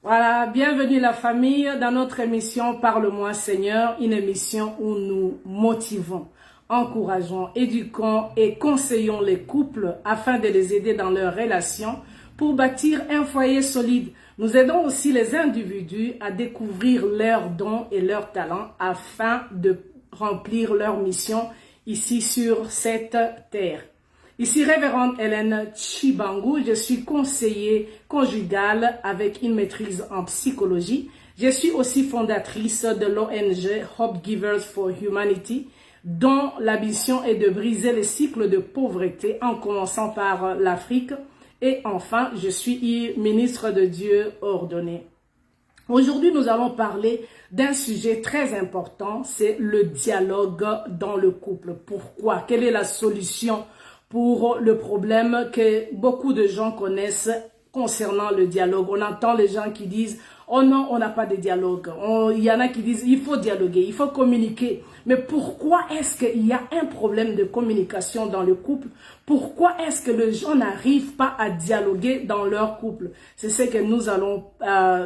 Voilà, bienvenue la famille dans notre émission Parle-moi Seigneur, une émission où nous motivons, encourageons, éduquons et conseillons les couples afin de les aider dans leurs relations pour bâtir un foyer solide. Nous aidons aussi les individus à découvrir leurs dons et leurs talents afin de remplir leur mission ici sur cette terre. Ici, Révérende Hélène Chibangu, je suis conseiller conjugale avec une maîtrise en psychologie. Je suis aussi fondatrice de l'ONG Hope Givers for Humanity, dont la mission est de briser les cycles de pauvreté en commençant par l'Afrique. Et enfin, je suis ministre de Dieu ordonné. Aujourd'hui, nous allons parler d'un sujet très important, c'est le dialogue dans le couple. Pourquoi? Quelle est la solution pour le problème que beaucoup de gens connaissent concernant le dialogue? On entend les gens qui disent « Oh non, on n'a pas de dialogue ». Il y en a qui disent « Il faut dialoguer, il faut communiquer ». Mais pourquoi est-ce qu'il y a un problème de communication dans le couple? Pourquoi est-ce que les gens n'arrivent pas à dialoguer dans leur couple? C'est ce que nous allons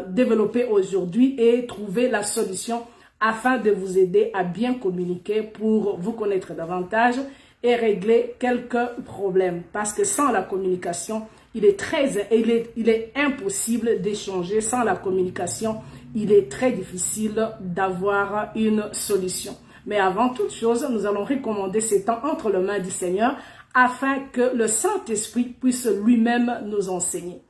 développer aujourd'hui et trouver la solution afin de vous aider à bien communiquer pour vous connaître davantage et régler quelques problèmes. Parce que sans la communication, il est impossible d'échanger. Sans la communication, il est très difficile d'avoir une solution. Mais avant toute chose, nous allons recommander ces temps entre les mains du Seigneur afin que le Saint-Esprit puisse lui-même nous enseigner.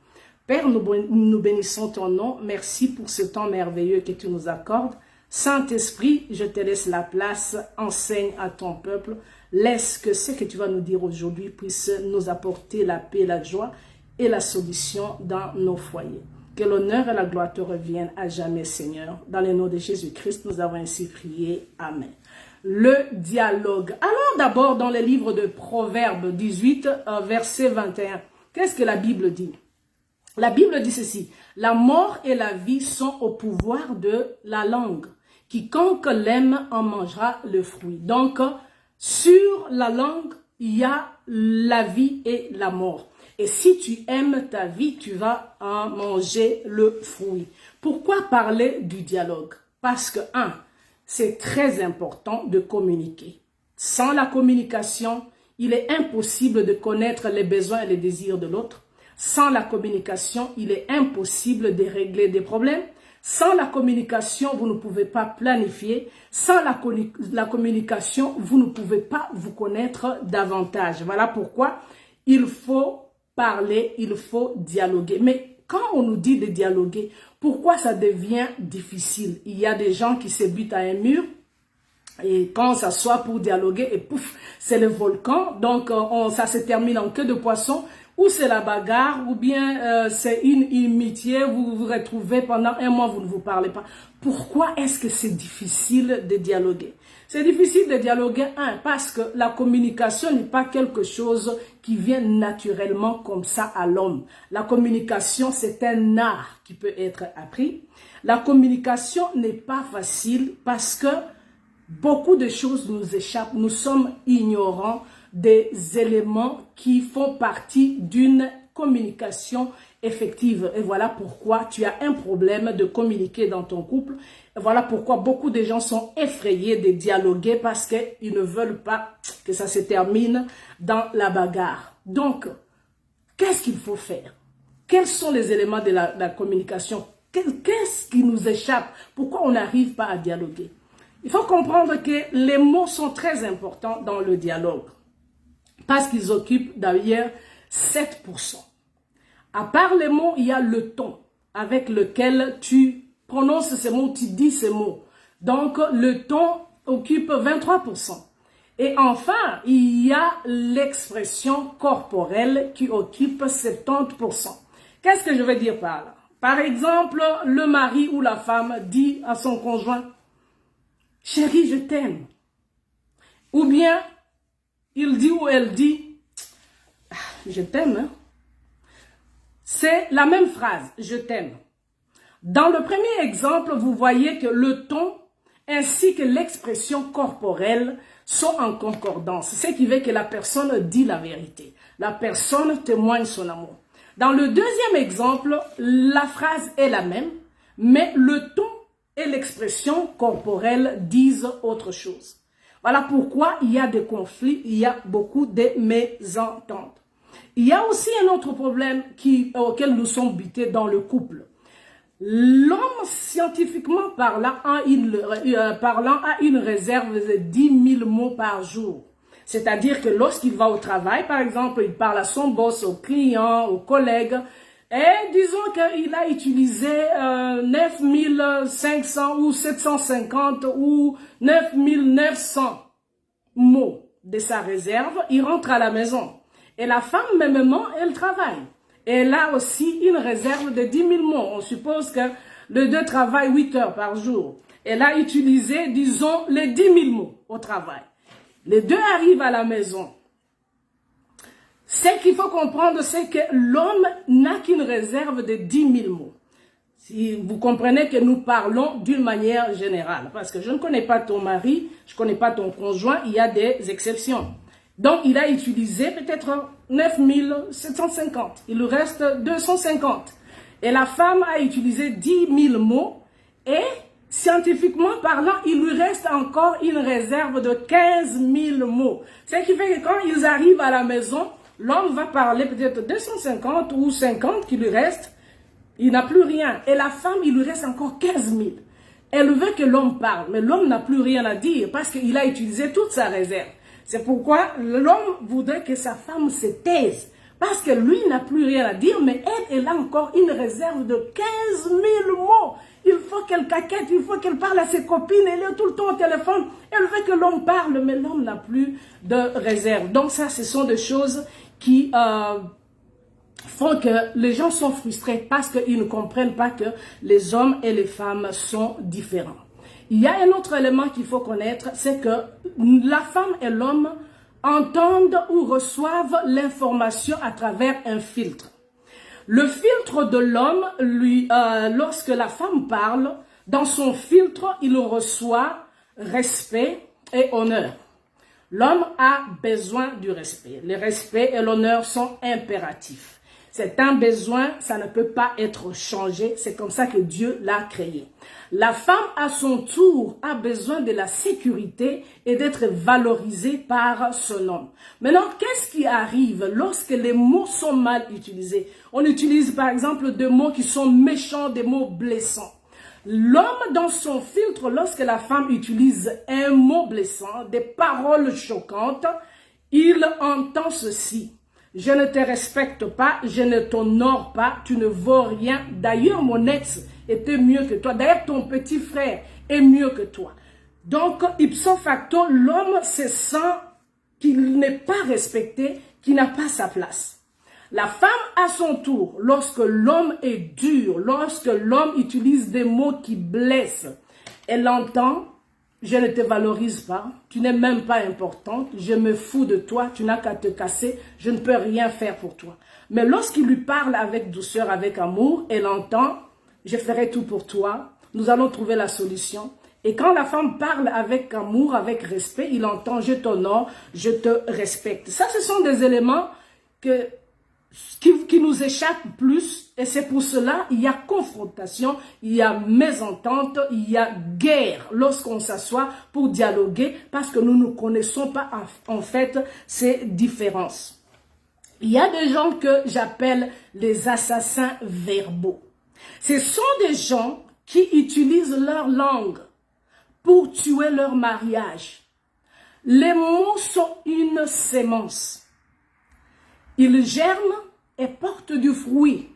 Père, nous bénissons ton nom. Merci pour ce temps merveilleux que tu nous accordes. Saint-Esprit, je te laisse la place. Enseigne à ton peuple. Laisse que ce que tu vas nous dire aujourd'hui puisse nous apporter la paix, la joie et la solution dans nos foyers. Que l'honneur et la gloire te reviennent à jamais, Seigneur. Dans le nom de Jésus-Christ, nous avons ainsi prié. Amen. Le dialogue. Alors d'abord, dans le livre de Proverbes 18, verset 21, qu'est-ce que la Bible dit? La Bible dit ceci: la mort et la vie sont au pouvoir de la langue. Quiconque l'aime en mangera le fruit. Donc, sur la langue, il y a la vie et la mort. Et si tu aimes ta vie, tu vas en manger le fruit. Pourquoi parler du dialogue? Parce que, c'est très important de communiquer. Sans la communication, il est impossible de connaître les besoins et les désirs de l'autre. Sans la communication, il est impossible de régler des problèmes. Sans la communication, vous ne pouvez pas planifier. Sans la communication, vous ne pouvez pas vous connaître davantage. Voilà pourquoi il faut parler, il faut dialoguer. Mais quand on nous dit de dialoguer, pourquoi ça devient difficile? Il y a des gens qui se butent à un mur et quand on s'assoit pour dialoguer et pouf, c'est le volcan. Donc ça se termine en queue de poisson. Ou c'est la bagarre, ou bien c'est une inimitié, vous vous retrouvez pendant un mois, vous ne vous parlez pas. Pourquoi est-ce que c'est difficile de dialoguer? C'est difficile de dialoguer, parce que la communication n'est pas quelque chose qui vient naturellement comme ça à l'homme. La communication, c'est un art qui peut être appris. La communication n'est pas facile parce que beaucoup de choses nous échappent, nous sommes ignorants des éléments qui font partie d'une communication effective. Et voilà pourquoi tu as un problème de communiquer dans ton couple. Et voilà pourquoi beaucoup de gens sont effrayés de dialoguer parce qu'ils ne veulent pas que ça se termine dans la bagarre. Donc, qu'est-ce qu'il faut faire? Quels sont les éléments de la communication? Qu'est-ce qui nous échappe? Pourquoi on n'arrive pas à dialoguer? Il faut comprendre que les mots sont très importants dans le dialogue. Parce qu'ils occupent d'ailleurs 7%. À part les mots, il y a le ton avec lequel tu prononces ces mots, tu dis ces mots. Donc, le ton occupe 23%. Et enfin, il y a l'expression corporelle qui occupe 70%. Qu'est-ce que je veux dire par là? Par exemple, le mari ou la femme dit à son conjoint « Chérie, je t'aime ». Ou bien, il dit ou elle dit « Je t'aime hein? ». C'est la même phrase « Je t'aime ». Dans le premier exemple, vous voyez que le ton ainsi que l'expression corporelle sont en concordance. Ce qui veut que la personne dit la vérité. La personne témoigne son amour. Dans le deuxième exemple, la phrase est la même, mais le ton et l'expression corporelle disent autre chose. Voilà pourquoi il y a des conflits, il y a beaucoup de mésententes. Il y a aussi un autre problème auquel nous sommes butés dans le couple. L'homme, scientifiquement parlant, a une réserve de 10 000 mots par jour. C'est-à-dire que lorsqu'il va au travail, par exemple, il parle à son boss, aux clients, aux collègues, et disons qu'il a utilisé 9500 ou 750 ou 9900 mots de sa réserve, il rentre à la maison. Et la femme, mêmement, elle travaille. Elle a aussi une réserve de 10 000 mots. On suppose que les deux travaillent 8 heures par jour. Elle a utilisé, disons, les 10 000 mots au travail. Les deux arrivent à la maison. Ce qu'il faut comprendre, c'est que l'homme n'a qu'une réserve de 10 000 mots. Si vous comprenez que nous parlons d'une manière générale. Parce que je ne connais pas ton mari, je ne connais pas ton conjoint, il y a des exceptions. Donc, il a utilisé peut-être 9750. Il lui reste 250. Et la femme a utilisé 10 000 mots. Et scientifiquement parlant, il lui reste encore une réserve de 15 000 mots. Ce qui fait que quand ils arrivent à la maison, l'homme va parler peut-être 250 ou 50 qui lui reste. Il n'a plus rien. Et la femme, il lui reste encore 15 000. Elle veut que l'homme parle. Mais l'homme n'a plus rien à dire parce qu'il a utilisé toute sa réserve. C'est pourquoi l'homme voudrait que sa femme se taise. Parce que lui n'a plus rien à dire, mais elle a encore une réserve de 15 000 mots. Il faut qu'elle caquette, il faut qu'elle parle à ses copines, elle est tout le temps au téléphone. Elle veut que l'homme parle, mais l'homme n'a plus de réserve. Donc ça, ce sont des choses qui font que les gens sont frustrés parce qu'ils ne comprennent pas que les hommes et les femmes sont différents. Il y a un autre élément qu'il faut connaître, c'est que la femme et l'homme entendent ou reçoivent l'information à travers un filtre. Le filtre de l'homme, lorsque la femme parle, dans son filtre, il reçoit respect et honneur. L'homme a besoin du respect. Le respect et l'honneur sont impératifs. C'est un besoin, ça ne peut pas être changé. C'est comme ça que Dieu l'a créé. La femme, à son tour, a besoin de la sécurité et d'être valorisée par son homme. Maintenant, qu'est-ce qui arrive lorsque les mots sont mal utilisés? On utilise par exemple des mots qui sont méchants, des mots blessants. L'homme, dans son filtre, lorsque la femme utilise un mot blessant, des paroles choquantes, il entend ceci. Je ne te respecte pas, je ne t'honore pas, tu ne vaux rien. D'ailleurs, mon ex était mieux que toi. D'ailleurs, ton petit frère est mieux que toi. Donc, ipso facto, l'homme se sent qu'il n'est pas respecté, qu'il n'a pas sa place. La femme, à son tour, lorsque l'homme est dur, lorsque l'homme utilise des mots qui blessent, elle entend. Je ne te valorise pas, tu n'es même pas importante, je me fous de toi, tu n'as qu'à te casser, je ne peux rien faire pour toi. Mais lorsqu'il lui parle avec douceur, avec amour, elle entend, je ferai tout pour toi, nous allons trouver la solution. Et quand la femme parle avec amour, avec respect, il entend, je t'honore, je te respecte. Ça, ce sont des éléments qui nous échappent plus, et c'est pour cela il y a confrontation, il y a mésentente, il y a guerre lorsqu'on s'assoit pour dialoguer parce que nous ne connaissons pas en fait ces différences. Il y a des gens que j'appelle les assassins verbaux. Ce sont des gens qui utilisent leur langue pour tuer leur mariage. Les mots sont une sémence. Ils germent et portent du fruit.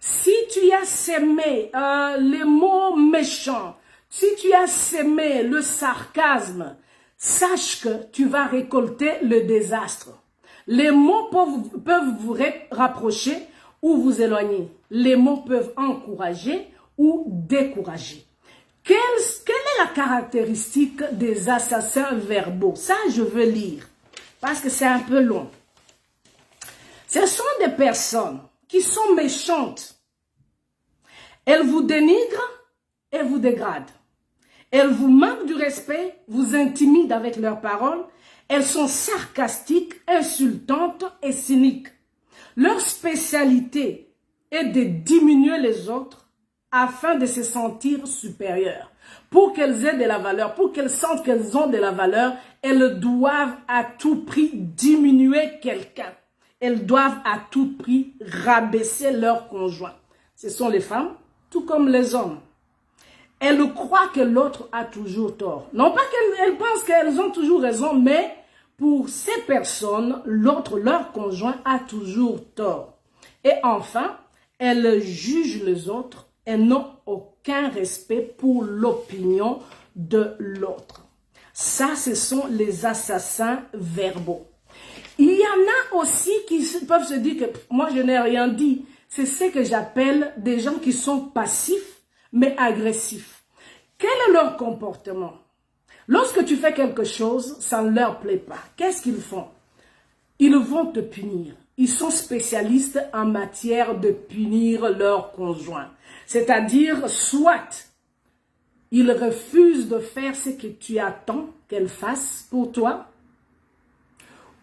Si tu as sémé les mots méchants, si tu as sémé le sarcasme, sache que tu vas récolter le désastre. Les mots peuvent vous rapprocher ou vous éloigner. Les mots peuvent encourager ou décourager. Quelle est la caractéristique des assassins verbaux? Ça, je veux lire parce que c'est un peu long. Ce sont des personnes qui sont méchantes. Elles vous dénigrent et vous dégradent. Elles vous manquent du respect, vous intimident avec leurs paroles. Elles sont sarcastiques, insultantes et cyniques. Leur spécialité est de diminuer les autres afin de se sentir supérieures. Pour qu'elles aient de la valeur, pour qu'elles sentent qu'elles ont de la valeur, elles doivent à tout prix diminuer quelqu'un. Elles doivent à tout prix rabaisser leur conjoint. Ce sont les femmes, tout comme les hommes. Elles croient que l'autre a toujours tort. Non pas qu'elles pensent qu'elles ont toujours raison, mais pour ces personnes, l'autre, leur conjoint, a toujours tort. Et enfin, elles jugent les autres et n'ont aucun respect pour l'opinion de l'autre. Ça, ce sont les assassins verbaux. Il y en a aussi qui peuvent se dire que moi, je n'ai rien dit. C'est ce que j'appelle des gens qui sont passifs, mais agressifs. Quel est leur comportement? Lorsque tu fais quelque chose, ça ne leur plaît pas. Qu'est-ce qu'ils font? Ils vont te punir. Ils sont spécialistes en matière de punir leur conjoint. C'est-à-dire, soit ils refusent de faire ce que tu attends qu'elles fassent pour toi,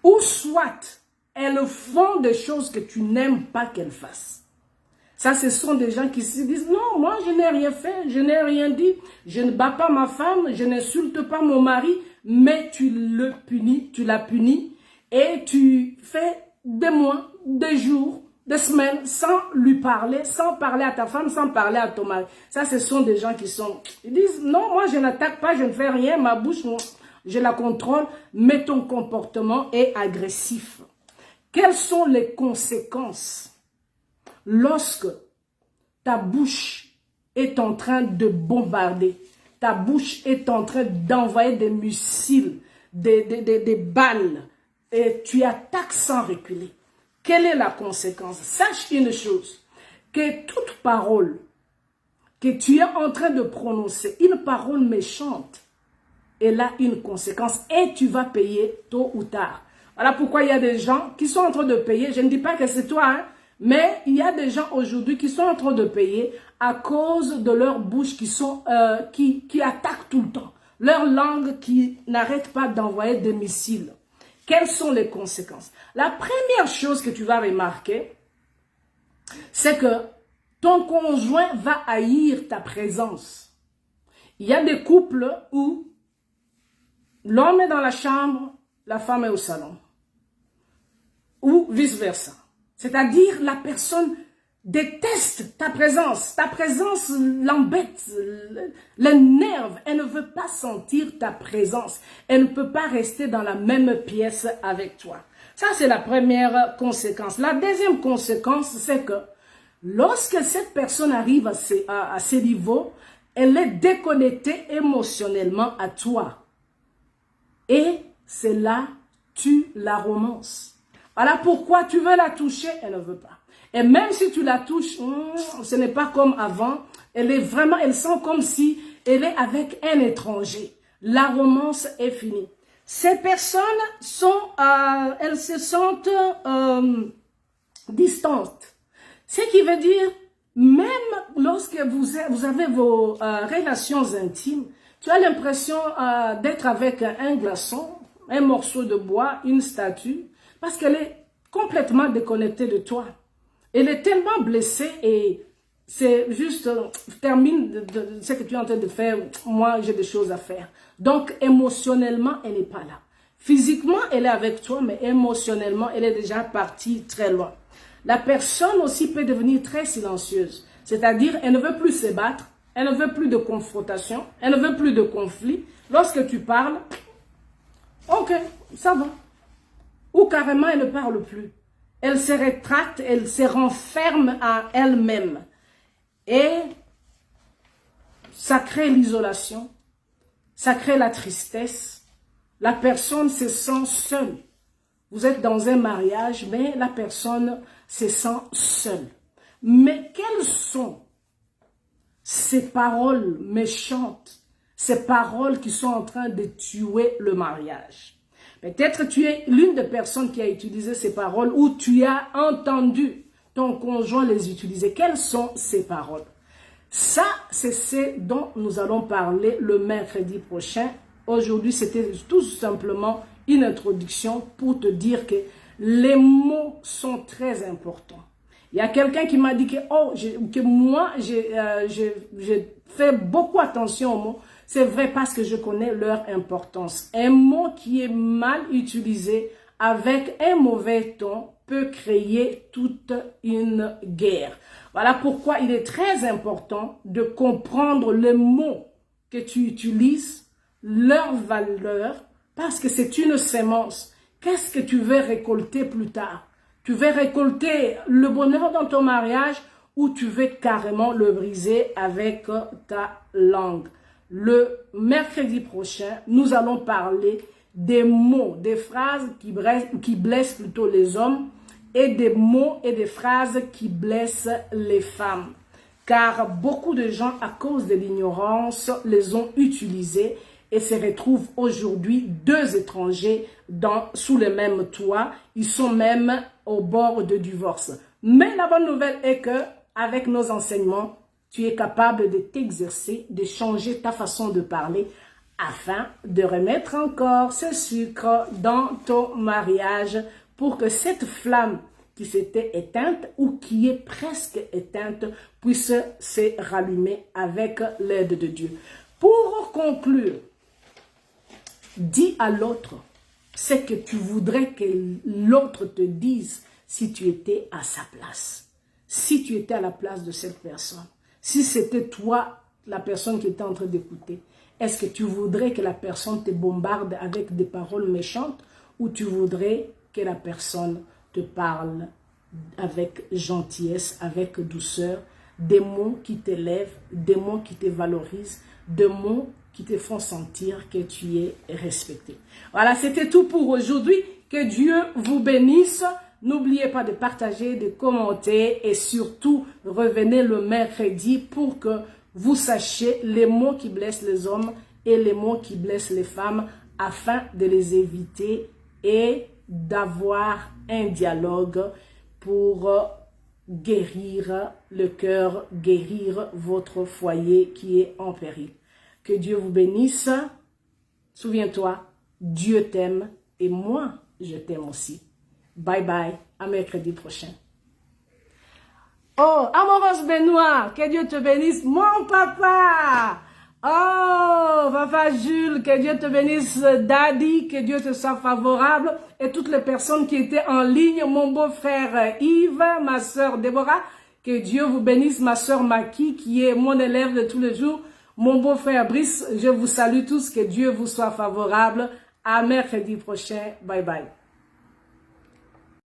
ou soit elles font des choses que tu n'aimes pas qu'elles fassent. Ça, ce sont des gens qui se disent, non, moi, je n'ai rien fait, je n'ai rien dit, je ne bats pas ma femme, je n'insulte pas mon mari, mais tu le punis, tu la punis, et tu fais des mois, des jours, des semaines, sans lui parler, sans parler à ta femme, sans parler à ton mari. Ça, ce sont des gens qui sont, ils disent, non, moi, je n'attaque pas, je ne fais rien, ma bouche, je la contrôle, mais ton comportement est agressif. Quelles sont les conséquences lorsque ta bouche est en train de bombarder, ta bouche est en train d'envoyer des missiles, des balles, et tu attaques sans reculer? Quelle est la conséquence? Sache une chose, que toute parole que tu es en train de prononcer, une parole méchante, elle a une conséquence et tu vas payer tôt ou tard. Voilà pourquoi il y a des gens qui sont en train de payer. Je ne dis pas que c'est toi, hein, mais il y a des gens aujourd'hui qui sont en train de payer à cause de leur bouche qui attaquent tout le temps. Leur langue qui n'arrête pas d'envoyer des missiles. Quelles sont les conséquences? La première chose que tu vas remarquer, c'est que ton conjoint va haïr ta présence. Il y a des couples où l'homme est dans la chambre, la femme est au salon. Ou vice-versa. C'est-à-dire, la personne déteste ta présence. Ta présence l'embête, l'énerve. Elle ne veut pas sentir ta présence. Elle ne peut pas rester dans la même pièce avec toi. Ça, c'est la première conséquence. La deuxième conséquence, c'est que lorsque cette personne arrive à ce niveau, elle est déconnectée émotionnellement à toi. Et c'est là, tu la romances. Voilà pourquoi tu veux la toucher, elle ne veut pas. Et même si tu la touches, ce n'est pas comme avant. Elle sent comme si elle est avec un étranger. La romance est finie. Ces personnes elles se sentent distantes. Ce qui veut dire, même lorsque vous avez vos relations intimes, tu as l'impression d'être avec un glaçon, un morceau de bois, une statue, parce qu'elle est complètement déconnectée de toi. Elle est tellement blessée et c'est juste, termine ce que tu es en train de faire, moi j'ai des choses à faire. Donc émotionnellement, elle n'est pas là. Physiquement, elle est avec toi, mais émotionnellement, elle est déjà partie très loin. La personne aussi peut devenir très silencieuse. C'est-à-dire, elle ne veut plus se battre, elle ne veut plus de confrontation, elle ne veut plus de conflit. Lorsque tu parles, ok, ça va. Ou carrément, elle ne parle plus. Elle se rétracte, elle se renferme à elle-même. Et ça crée l'isolation, ça crée la tristesse. La personne se sent seule. Vous êtes dans un mariage, mais la personne se sent seule. Mais quelles sont ces paroles méchantes, ces paroles qui sont en train de tuer le mariage? Peut-être tu es l'une des personnes qui a utilisé ces paroles ou tu as entendu ton conjoint les utiliser. Quelles sont ces paroles? Ça, c'est ce dont nous allons parler le mercredi prochain. Aujourd'hui, c'était tout simplement une introduction pour te dire que Les mots sont très importants. Il y a quelqu'un qui m'a dit que, moi, j'ai fait beaucoup attention aux mots. C'est vrai parce que je connais leur importance. Un mot qui est mal utilisé avec un mauvais ton peut créer toute une guerre. Voilà pourquoi il est très important de comprendre les mots que tu utilises, leur valeur, parce que c'est une sémence. Qu'est-ce que tu veux récolter plus tard? Tu veux récolter le bonheur dans ton mariage ou tu veux carrément le briser avec ta langue? Le mercredi prochain, nous allons parler des mots, des phrases qui blessent plutôt les hommes et des mots et des phrases qui blessent les femmes. Car beaucoup de gens, à cause de l'ignorance, les ont utilisés et se retrouvent aujourd'hui deux étrangers sous le même toit. Ils sont même au bord de divorce. Mais la bonne nouvelle est que, avec nos enseignements, tu es capable de t'exercer, de changer ta façon de parler afin de remettre encore ce sucre dans ton mariage pour que cette flamme qui s'était éteinte ou qui est presque éteinte puisse se rallumer avec l'aide de Dieu. Pour conclure, dis à l'autre ce que tu voudrais que l'autre te dise si tu étais à sa place. Si tu étais à la place de cette personne. Si c'était toi, la personne qui était en train d'écouter. Est-ce que tu voudrais que la personne te bombarde avec des paroles méchantes ou tu voudrais que la personne te parle avec gentillesse, avec douceur, des mots qui t'élèvent, des mots qui te valorisent, des mots qui te font sentir que tu es respecté. Voilà, c'était tout pour aujourd'hui. Que Dieu vous bénisse. N'oubliez pas de partager, de commenter et surtout revenez le mercredi pour que vous sachiez les mots qui blessent les hommes et les mots qui blessent les femmes afin de les éviter et d'avoir un dialogue pour guérir le cœur, guérir votre foyer qui est en péril. Que Dieu vous bénisse. Souviens-toi, Dieu t'aime et moi, je t'aime aussi. Bye bye, à mercredi prochain. Oh, Amoureuse Benoît, que Dieu te bénisse, mon papa. Oh, papa Jules, que Dieu te bénisse, Daddy, que Dieu te soit favorable. Et toutes les personnes qui étaient en ligne, mon beau-frère Yves, ma soeur Déborah, que Dieu vous bénisse, ma soeur Maki, qui est mon élève de tous les jours. Mon beau-frère Brice, je vous salue tous, que Dieu vous soit favorable. À mercredi prochain, bye bye.